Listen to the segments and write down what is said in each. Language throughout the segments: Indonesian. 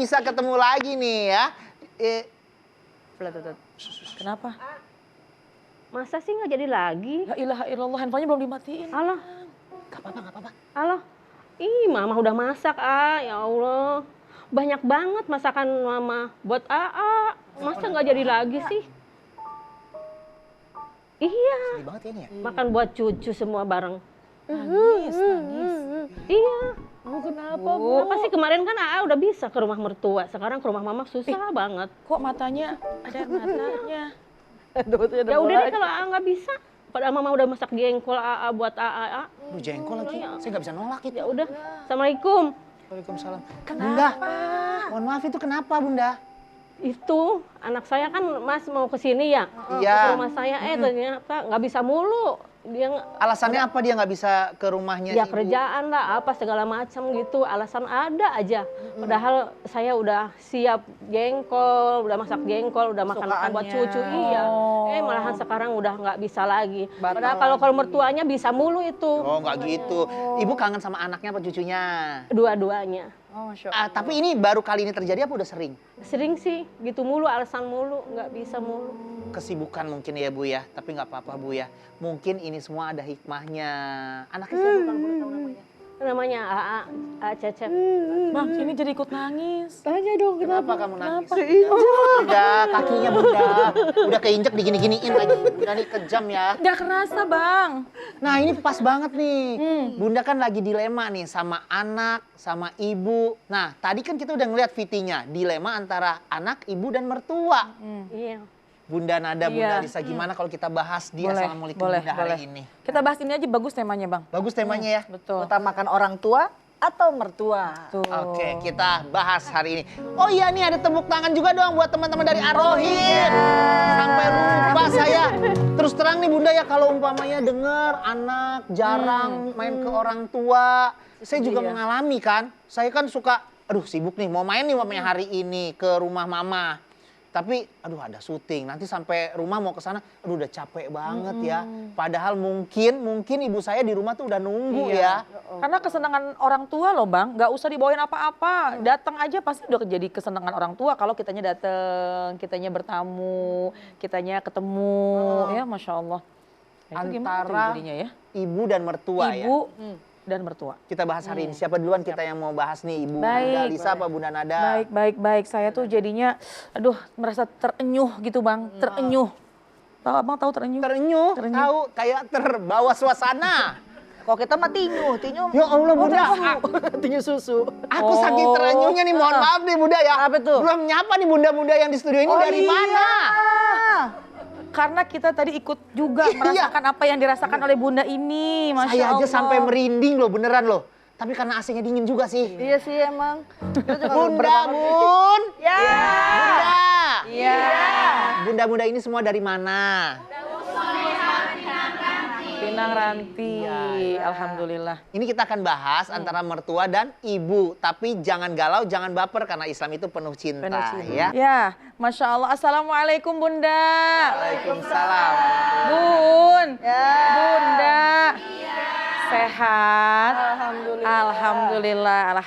bisa ketemu lagi nih ya. Kenapa? Masa sih nggak jadi lagi? La ilaha illallah, handphonenya belum dimatiin. Allah. Gak apa-apa, gak apa-apa. Allah. Ih, Mama udah masak, ya Allah. Banyak banget masakan Mama buat AA. Masa nggak jadi lagi sih? Iya. Sedih banget ya ini ya. Makan buat cucu semua bareng. Nangis. Iya. Bu, kenapa, Bu? Apa sih kemarin kan AA udah bisa ke rumah mertua. Sekarang ke rumah Mama susah banget. Kok matanya ada air matanya? Ya udah deh kalau AA nggak bisa. Padahal Mama udah masak jengkol AA buat AA. Aduh, jengkol lagi. Saya gak bisa nolak itu. Ya udah. Assalamualaikum. Waalaikumsalam. Bunda, mohon maaf itu kenapa Bunda? Itu anak saya kan Mas mau ke sini ya. Iya. Ke rumah saya ternyata nggak bisa mulu. Dia Alasannya apa dia nggak bisa ke rumahnya ya si Ibu? kerjaan lah apa segala macam gitu. Alasan ada aja. Padahal saya udah siap jengkol, udah masak jengkol, udah makan buat cucu. Iya. Malahan sekarang udah nggak bisa lagi. Padahal kalau mertuanya bisa mulu itu. Oh nggak gitu. Ibu kangen sama anaknya apa cucunya? Dua-duanya. Oh, Masya Allah. Tapi ini baru kali ini terjadi apa udah sering? Sering sih gitu mulu, alasan mulu, nggak bisa mulu. Kesibukan mungkin ya Bu ya, tapi nggak apa-apa Bu ya. Mungkin ini semua ada hikmahnya. Anaknya siapa kalau boleh tahu namanya? Namanya AA Cecep. Bang, ini jadi ikut nangis. Tanya dong Kenapa kamu nangis? Keinjak. Bunda, kakinya Bunda. Udah keinjek digini-giniin lagi. Bunda nih kejam ya. Gak kerasa, Bang. Nah ini pas banget nih. Bunda kan lagi dilema nih sama anak, sama ibu. Nah tadi kan kita udah ngeliat VT-nya. Dilema antara anak, ibu, dan mertua. Iya. Bunda Nada, Bunda Iya. Lisa, gimana kalau kita bahas dia Boleh, Assalamualaikum boleh, Bunda hari boleh. ini? Kita bahas ini aja, bagus temanya, Bang. Bagus temanya ya? Betul. Utamakan orang tua atau mertua? Tuh. Oke, kita bahas hari ini. Oh iya nih ada tepuk tangan juga dong buat teman-teman dari Arohin. Sampai lupa saya. Terus terang nih Bunda ya kalau umpamanya dengar anak jarang main ke orang tua. Saya juga mengalami kan. Saya kan suka, aduh sibuk nih mau main nih umpamanya hari ini ke rumah mama. Tapi aduh ada syuting, nanti sampai rumah mau ke sana, aduh udah capek banget ya. Padahal mungkin ibu saya di rumah tuh udah nunggu ya. Karena kesenangan orang tua loh, Bang, nggak usah dibawain apa-apa. Datang aja pasti udah jadi kesenangan orang tua kalau kitanya datang, kitanya bertamu, kitanya ketemu, ya Masya Allah. Nah, itu gimana tuh Antara jadinya ya? ibu dan mertua ya. Ibu dan mertua. Kita bahas hari ini. Siapa duluan kita yang mau bahas nih? Ibu Baik. Bunda Lisa apa Bunda Nada? Baik. Saya tuh jadinya, aduh, merasa terenyuh gitu, Bang. Terenyuh. Tahu Abang tahu terenyuh? Terenyuh, tahu kayak terbawa suasana. Kalau kita mah tinyu. Ya Allah Bunda, Tinyu susu. aku saking terenyuhnya nih, mohon maaf nih Bunda ya. Apa tuh? Belum nyapa nih Bunda-Bunda yang di studio ini dari mana? Karena kita tadi ikut juga merasakan apa yang dirasakan oleh Bunda ini, Masya Saya Allah. aja sampai merinding loh, beneran loh. Tapi karena AC-nya dingin juga sih. Iya sih emang. Bunda, Bun. Ya. Bunda. Iya. Bunda-bunda ini semua dari mana? Pinang Ranti, alhamdulillah. Ini kita akan bahas antara mertua dan ibu. Tapi jangan galau, jangan baper karena Islam itu penuh cinta. Ya. Ya, Masya Allah. Assalamualaikum Bunda. Waalaikumsalam. Bun, Bunda. Sehat. Alhamdulillah.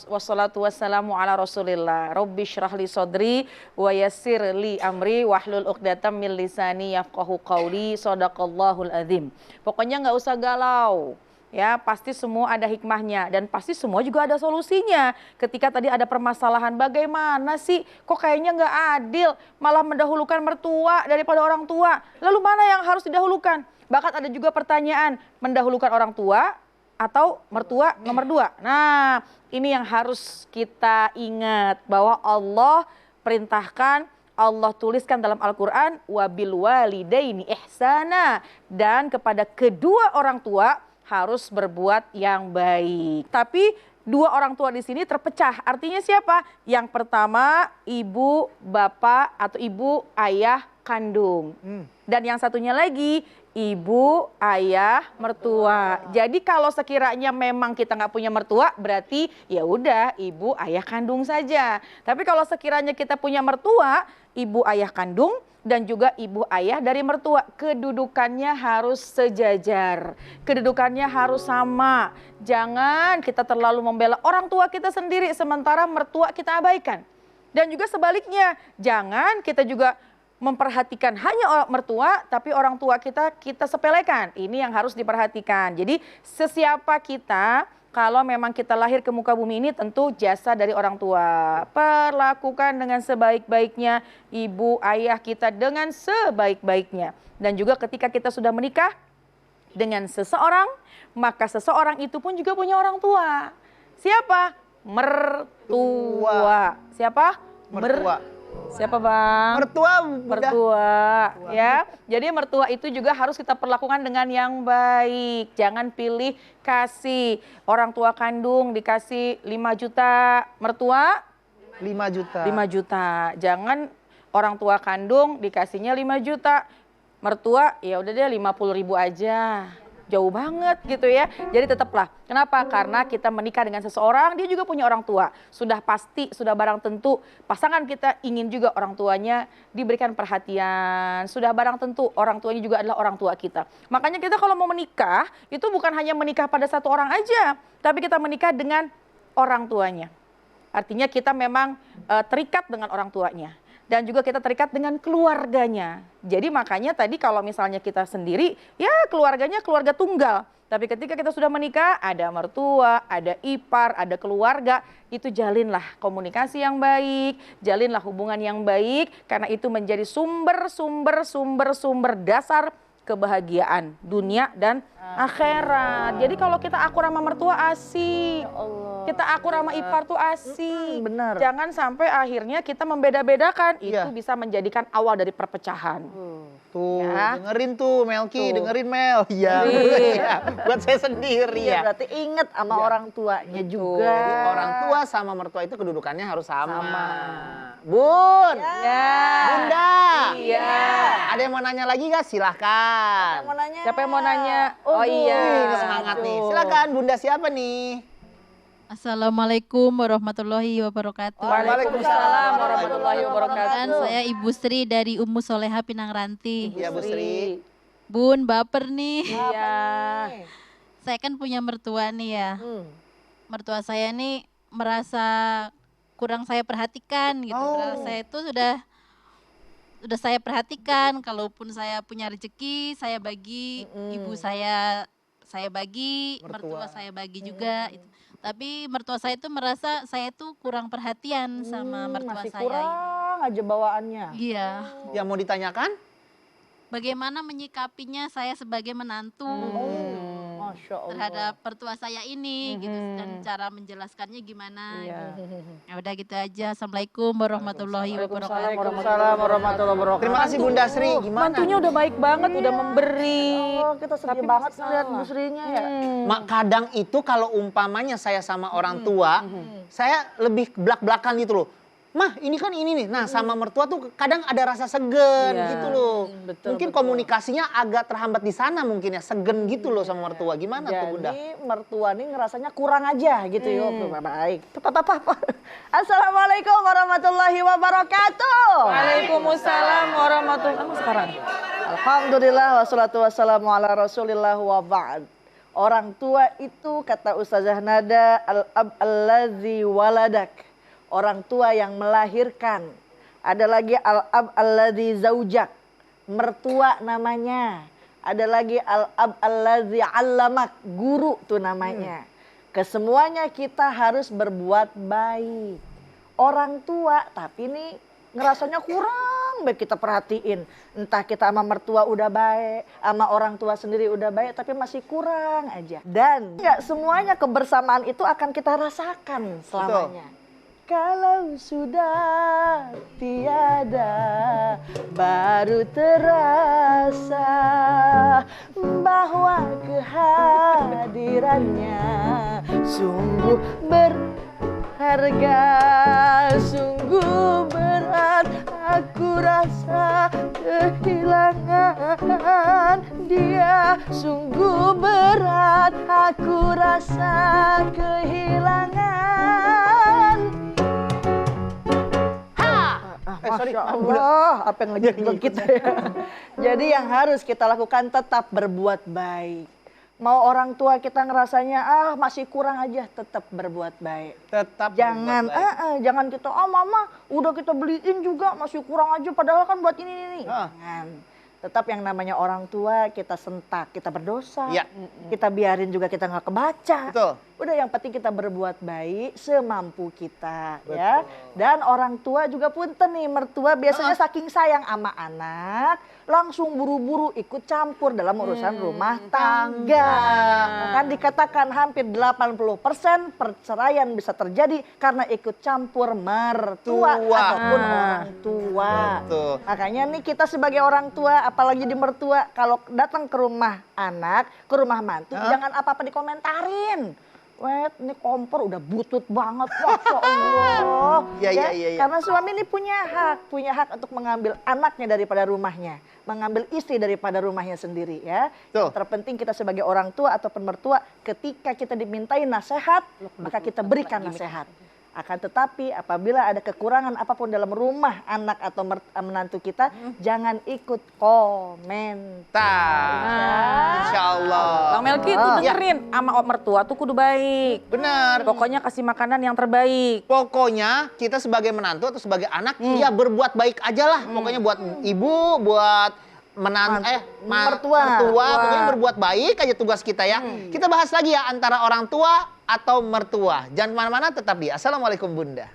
Wassalatu wassalamu ala rasulillah. Rabbi syrahli sodri wa yassir li amri wahlul uqdatam min lisani yafqahu qawli. Shadaqallahul azim. Pokoknya nggak usah galau. Ya, pasti semua ada hikmahnya dan pasti semua juga ada solusinya. Ketika tadi ada permasalahan, bagaimana sih kok kayaknya nggak adil, malah mendahulukan mertua daripada orang tua. Lalu mana yang harus didahulukan? Bahkan ada juga pertanyaan, mendahulukan orang tua atau mertua nomor 2. Nah, ini yang harus kita ingat bahwa Allah perintahkan, Allah tuliskan dalam Al-Quran, wabil walidaini ihsana, dan kepada kedua orang tua harus berbuat yang baik. Tapi dua orang tua di sini terpecah. Artinya siapa? Yang pertama ibu, bapak atau ibu, ayah kandung. Dan yang satunya lagi ibu, ayah, mertua. Jadi kalau sekiranya memang kita nggak punya mertua, berarti ya udah ibu, ayah kandung saja. Tapi kalau sekiranya kita punya mertua, ibu, ayah kandung, dan juga ibu ayah dari mertua. Kedudukannya harus sejajar, kedudukannya harus sama. Jangan kita terlalu membela orang tua kita sendiri sementara mertua kita abaikan. Dan juga sebaliknya, jangan kita juga memperhatikan hanya mertua tapi orang tua kita sepelekan. Ini yang harus diperhatikan. Jadi sesiapa kita, kalau memang kita lahir ke muka bumi ini tentu jasa dari orang tua. Perlakukan dengan sebaik-baiknya ibu ayah kita dengan sebaik-baiknya. Dan juga ketika kita sudah menikah dengan seseorang, maka seseorang itu pun juga punya orang tua. Siapa? Mertua. Siapa? Mertua. Siapa Bang? Mertua, Bunda. Mertua, ya. Jadi mertua itu juga harus kita perlakukan dengan yang baik. Jangan pilih kasih. Orang tua kandung dikasih 5 juta, mertua 5 juta. 5 juta. Jangan orang tua kandung dikasihnya 5 juta. Mertua ya udah deh 50.000 aja. Jauh banget gitu ya. Jadi tetaplah. Kenapa? Karena kita menikah dengan seseorang, dia juga punya orang tua. Sudah pasti, sudah barang tentu pasangan kita ingin juga orang tuanya diberikan perhatian. Sudah barang tentu orang tuanya juga adalah orang tua kita. Makanya kita kalau mau menikah, itu bukan hanya menikah pada satu orang aja. Tapi kita menikah dengan orang tuanya. Artinya kita memang terikat dengan orang tuanya. Dan juga kita terikat dengan keluarganya. Jadi makanya tadi kalau misalnya kita sendiri, ya keluarganya keluarga tunggal. Tapi ketika kita sudah menikah, ada mertua, ada ipar, ada keluarga, itu jalinlah komunikasi yang baik, jalinlah hubungan yang baik, karena itu menjadi sumber dasar kebahagiaan dunia dan akhirat. Jadi kalau kita akur sama mertua asik, kita akur sama ipar tuh asik. Benar. Jangan sampai akhirnya kita membeda-bedakan, itu Iya. bisa menjadikan awal dari perpecahan. Tuh, Ya. dengerin tuh Melki, Tuh. dengerin Mel. Iya, Iya. buat saya sendiri Iya, ya. berarti inget sama Iya. orang tuanya juga. Jadi orang tua sama mertua itu kedudukannya harus sama. Sama. Bun, Ya. Bunda. Iya. Ada yang mau nanya lagi gak? Silahkan. Mau nanya? Siapa yang mau nanya? Oh Wih, iya. semangat nih. Silakan Bunda siapa nih? Assalamualaikum warahmatullahi wabarakatuh. Waalaikumsalam warahmatullahi Dan wabarakatuh. saya Ibu Sri dari Ummu Soleha Pinang Ranti. Iya Bu Sri. Bun, baper nih. Iya. Saya kan punya mertua nih ya. Mertua saya nih merasa kurang saya perhatikan gitu. Padahal saya itu sudah saya perhatikan, kalaupun saya punya rezeki, saya bagi, ibu saya bagi, mertua saya bagi juga. Itu. Tapi mertua saya itu merasa saya itu kurang perhatian sama mertua Masih saya. kurang aja bawaannya. Iya. Yang mau ditanyakan? Bagaimana menyikapinya saya sebagai menantu Masya Allah. terhadap mertua saya ini gitu, dan cara menjelaskannya gimana. Iya. Gitu. Ya udah gitu aja. Assalamualaikum warahmatullahi wabarakatuh. Waalaikumsalam warahmatullahi wabarakatuh. Terima kasih Bunda Sri. Gimana? Mantunya udah baik banget, udah memberi. Oh, kita sedih Tapi banget masih lihat salah. Bu Srinya ya. Mak, kadang itu kalau umpamanya saya sama orang tua, saya lebih belak-belakan gitu loh. Mah, ini kan ini nih. Nah, sama mertua tuh kadang ada rasa segen Iya. gitu loh. Betul, Mungkin betul. komunikasinya agak terhambat di sana mungkin ya, segen gitu loh sama mertua. Gimana tuh Bunda? Jadi mertua nih ngerasanya kurang aja gitu ya. Baik. Papa. Assalamualaikum warahmatullahi wabarakatuh. Waalaikumsalam warahmatullahi wabarakatuh. Sekarang. Alhamdulillah wassalatu wassalamu ala rasulillah wa ba'd. Orang tua itu kata Ustazah Nada al-ab allazi waladak. Orang tua yang melahirkan. Ada lagi al-ab allazi zaujak. Mertua namanya. Ada lagi al-ab allazi allamak. Guru tuh namanya. Kesemuanya kita harus berbuat baik. Orang tua tapi nih ngerasanya kurang baik kita perhatiin. Entah kita sama mertua udah baik, sama orang tua sendiri udah baik, tapi masih kurang aja. Dan nggak semuanya kebersamaan itu akan kita rasakan selamanya. Kalau sudah tiada, baru terasa bahwa kehadirannya sungguh berharga, sungguh berat aku rasa kehilangan dia, sungguh berat aku rasa kehilangan. sorry. Masya Allah, apa yang ngejengkel kita ya. Jadi yang harus kita lakukan tetap berbuat baik. Mau orang tua kita ngerasanya masih kurang aja, tetap berbuat baik. Tetap Jangan berbuat baik. jangan kita mama udah kita beliin juga masih kurang aja padahal kan buat ini. Jangan. Tetap yang namanya orang tua kita sentak, kita berdosa. Ya. Kita biarin juga kita nggak kebaca. Betul. Udah yang penting kita berbuat baik semampu kita ya. Dan orang tua juga punten nih, mertua biasanya saking sayang sama anak langsung buru-buru ikut campur dalam urusan rumah tangga. Kan dikatakan hampir 80% perceraian bisa terjadi karena ikut campur mertua ataupun orang tua. Betul. Makanya nih kita sebagai orang tua apalagi di mertua kalau datang ke rumah anak, ke rumah mantu jangan apa-apa dikomentarin. Wet, ini kompor udah butut banget, Masya Allah. Ya. Karena suami ini punya hak untuk mengambil anaknya daripada rumahnya, mengambil istri daripada rumahnya sendiri ya. Yang terpenting kita sebagai orang tua ataupun mertua, ketika kita dimintai nasihat, maka kita berikan nasihat. Akan tetapi apabila ada kekurangan apapun dalam rumah anak atau menantu kita, jangan ikut komentar. Insya Allah. Bang Melki tuh dengerin sama mertua tuh kudu baik. Benar. Pokoknya kasih makanan yang terbaik. Pokoknya kita sebagai menantu atau sebagai anak ya berbuat baik aja lah. Pokoknya buat ibu, buat mertua. Pokoknya berbuat baik aja tugas kita ya. Kita bahas lagi ya antara orang tua atau mertua. Jangan kemana-mana, tetap di Assalamualaikum Bunda.